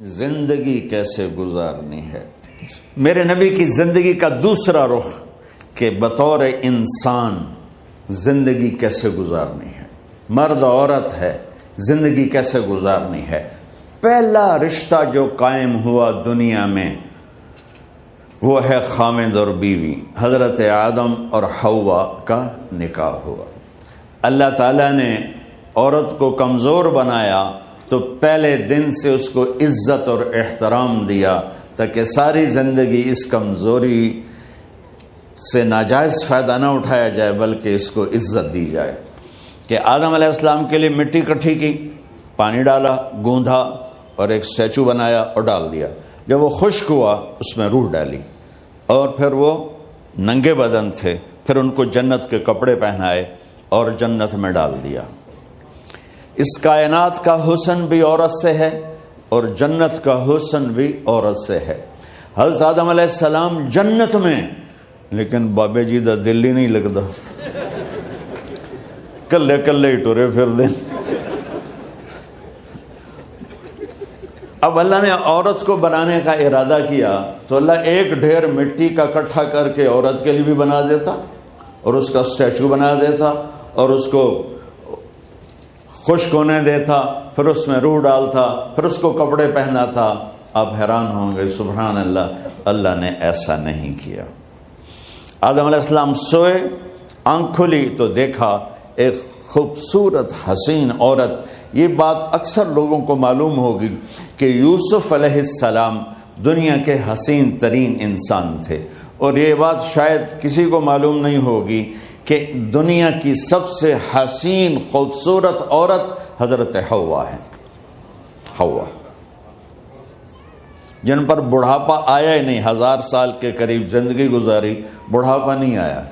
زندگی کیسے گزارنی ہے۔ میرے نبی کی زندگی کا دوسرا رخ کہ بطور انسان زندگی کیسے گزارنی ہے، مرد عورت ہے زندگی کیسے گزارنی ہے۔ پہلا رشتہ جو قائم ہوا دنیا میں وہ ہے خامد اور بیوی، حضرت آدم اور حوا کا نکاح ہوا۔ اللہ تعالیٰ نے عورت کو کمزور بنایا تو پہلے دن سے اس کو عزت اور احترام دیا تاکہ ساری زندگی اس کمزوری سے ناجائز فائدہ نہ اٹھایا جائے بلکہ اس کو عزت دی جائے۔ کہ آدم علیہ السلام کے لیے مٹی اکٹھی کی، پانی ڈالا، گوندھا اور ایک اسٹیچو بنایا اور ڈال دیا۔ جب وہ خشک ہوا اس میں روح ڈالی اور پھر وہ ننگے بدن تھے، پھر ان کو جنت کے کپڑے پہنائے اور جنت میں ڈال دیا۔ اس کائنات کا حسن بھی عورت سے ہے اور جنت کا حسن بھی عورت سے ہے۔ حضرت آدم علیہ السلام جنت میں، لیکن بابے جی دا دل ہی نہیں لگتا، کلے کلے ہی ٹرے پھر دیں۔ اب اللہ نے عورت کو بنانے کا ارادہ کیا تو اللہ ایک ڈھیر مٹی کا اکٹھا کر کے عورت کے لیے بھی بنا دیتا اور اس کا اسٹیچو بنا دیتا اور اس کو خشک ہونے دیتا، پھر اس میں روح ڈالتا، پھر اس کو کپڑے پہناتا۔ آپ حیران ہوں گے، سبحان اللہ، اللہ نے ایسا نہیں کیا۔ آدم علیہ السلام سوئے، آنکھ کھلی تو دیکھا ایک خوبصورت حسین عورت۔ یہ بات اکثر لوگوں کو معلوم ہوگی کہ یوسف علیہ السلام دنیا کے حسین ترین انسان تھے، اور یہ بات شاید کسی کو معلوم نہیں ہوگی کہ دنیا کی سب سے حسین خوبصورت عورت حضرت حوا ہے۔ حوا جن پر بڑھاپا آیا ہی نہیں، 1000 سال کے قریب زندگی گزاری، بڑھاپا نہیں آیا۔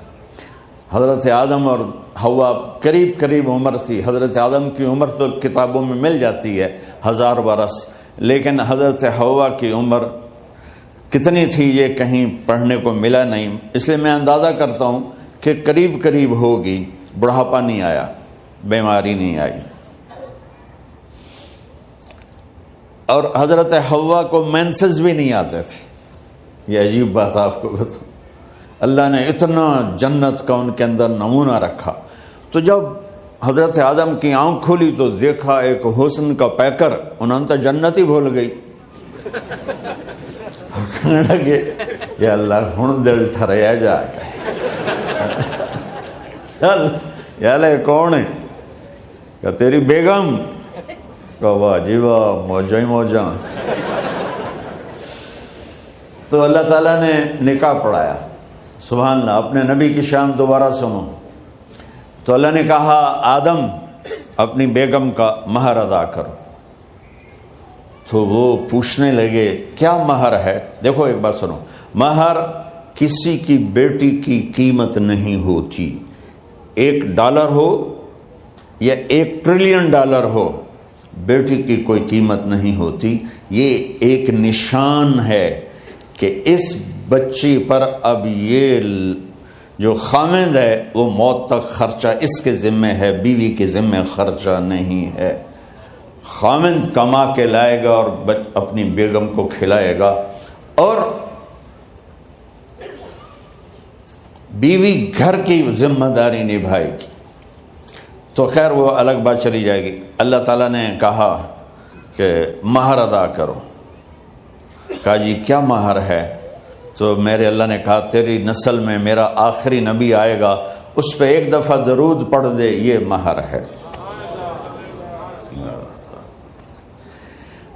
حضرت آدم اور حوا قریب قریب عمر تھی۔ حضرت آدم کی عمر تو کتابوں میں مل جاتی ہے 1000 برس، لیکن حضرت حوا کی عمر کتنی تھی یہ کہیں پڑھنے کو ملا نہیں، اس لیے میں اندازہ کرتا ہوں کہ قریب قریب ہوگی۔ بڑھاپا نہیں آیا، بیماری نہیں آئی۔ اور حضرت حوا کو مینسز بھی نہیں آتے تھے۔ یہ عجیب بات آپ کو بتاؤں، اللہ نے اتنا جنت کا ان کے اندر نمونہ رکھا۔ تو جب حضرت آدم کی آنکھ کھلی تو دیکھا ایک حسن کا پیکر، انہوں تو جنت ہی بھول گئی۔ کہنے لگے یا اللہ ہن دل ٹھریا جا کے، یا اللہ کون ہے؟ کہ تیری بیگم۔ کہ واہ جی واہ، موجاں ہی موجاں۔ تو اللہ تعالیٰ نے نکاح پڑھایا۔ سبحان اللہ، اپنے نبی کی شان دوبارہ سنو۔ تو اللہ نے کہا آدم اپنی بیگم کا مہر ادا کرو۔ تو وہ پوچھنے لگے کیا مہر ہے؟ دیکھو ایک بات سنو، مہر کسی کی بیٹی کی قیمت نہیں ہوتی۔ $1 ہو یا $1 ٹریلین ہو، بیٹی کی کوئی قیمت نہیں ہوتی۔ یہ ایک نشان ہے کہ اس بچی پر اب یہ جو خامند ہے وہ موت تک خرچہ اس کے ذمہ ہے، بیوی کے ذمہ خرچہ نہیں ہے۔ خامند کما کے لائے گا اور اپنی بیگم کو کھلائے گا، اور بیوی گھر کی ذمہ داری نبھائے گی۔ تو خیر وہ الگ بات چلی جائے گی۔ اللہ تعالیٰ نے کہا کہ مہر ادا کرو۔ کہا جی کیا مہر ہے؟ تو میرے اللہ نے کہا تیری نسل میں میرا آخری نبی آئے گا، اس پہ ایک دفعہ درود پڑھ دے، یہ مہر ہے۔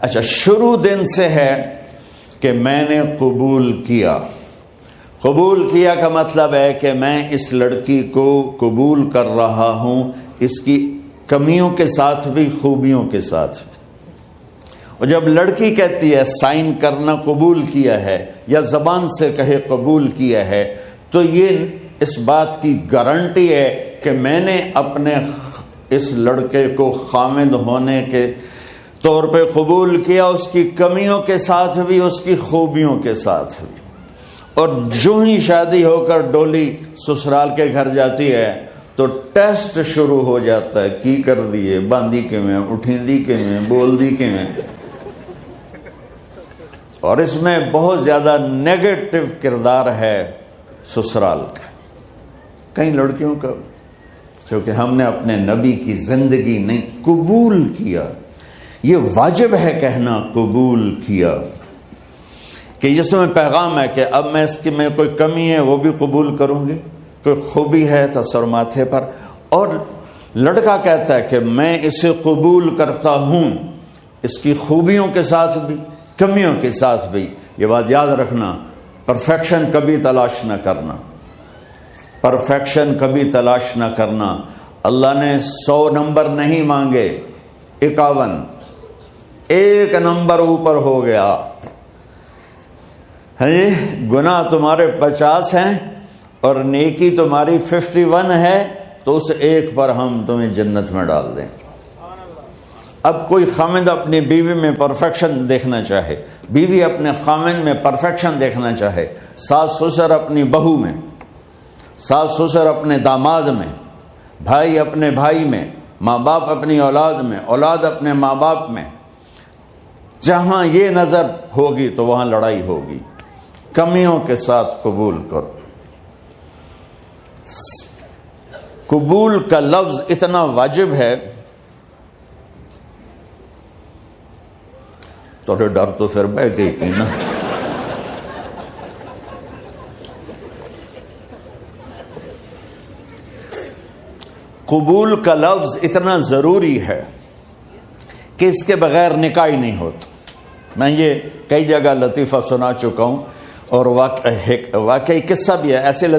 اچھا، شروع دن سے ہے کہ میں نے قبول کیا۔ قبول کیا کا مطلب ہے کہ میں اس لڑکی کو قبول کر رہا ہوں، اس کی کمیوں کے ساتھ بھی خوبیوں کے ساتھ بھی۔ اور جب لڑکی کہتی ہے سائن کرنا قبول کیا ہے، یا زبان سے کہے قبول کیا ہے، تو یہ اس بات کی گارنٹی ہے کہ میں نے اپنے اس لڑکے کو خامد ہونے کے طور پہ قبول کیا، اس کی کمیوں کے ساتھ بھی، اس کی خوبیوں کے ساتھ بھی۔ اور جو ہی شادی ہو کر ڈولی سسرال کے گھر جاتی ہے تو ٹیسٹ شروع ہو جاتا ہے، کی کر دیے، باندھی کے میں، اٹھیندی کے میں، بول دی کے میں۔ اور اس میں بہت زیادہ نیگیٹو کردار ہے سسرال کا. کئی لڑکیوں کا کیونکہ ہم نے اپنے نبی کی زندگی نہیں قبول کیا. یہ واجب ہے کہنا قبول کیا کہ جس میں پیغام ہے کہ اب میں اس کی میں کوئی کمی ہے وہ بھی قبول کروں گی, کوئی خوبی ہے تو سر ماتھے پر. اور لڑکا کہتا ہے کہ میں اسے قبول کرتا ہوں, اس کی خوبیوں کے ساتھ بھی کمیوں کے ساتھ بھی. یہ بات یاد رکھنا, پرفیکشن کبھی تلاش نہ کرنا, پرفیکشن کبھی تلاش نہ کرنا. اللہ نے 100 نمبر نہیں مانگے, 51, ایک نمبر اوپر ہو گیا. گناہ تمہارے 50 ہیں اور نیکی تمہاری 51 ہے, تو اس ایک پر ہم تمہیں جنت میں ڈال دیں. اب کوئی خامند اپنی بیوی میں پرفیکشن دیکھنا چاہے, بیوی اپنے خامند میں پرفیکشن دیکھنا چاہے, ساس سسر اپنی بہو میں, ساس سسر اپنے داماد میں, بھائی اپنے بھائی میں, ماں باپ اپنی اولاد میں, اولاد اپنے ماں باپ میں, جہاں یہ نظر ہوگی تو وہاں لڑائی ہوگی. کمیوں کے ساتھ قبول کرو. قبول کا لفظ اتنا واجب ہے تو ڈر تو پھر بہ گئی نا. قبول کا لفظ اتنا ضروری ہے کہ اس کے بغیر نکاح ہی نہیں ہوتا. میں یہ کئی جگہ لطیفہ سنا چکا ہوں اور واقعی قصہ بھی ہے. ایسے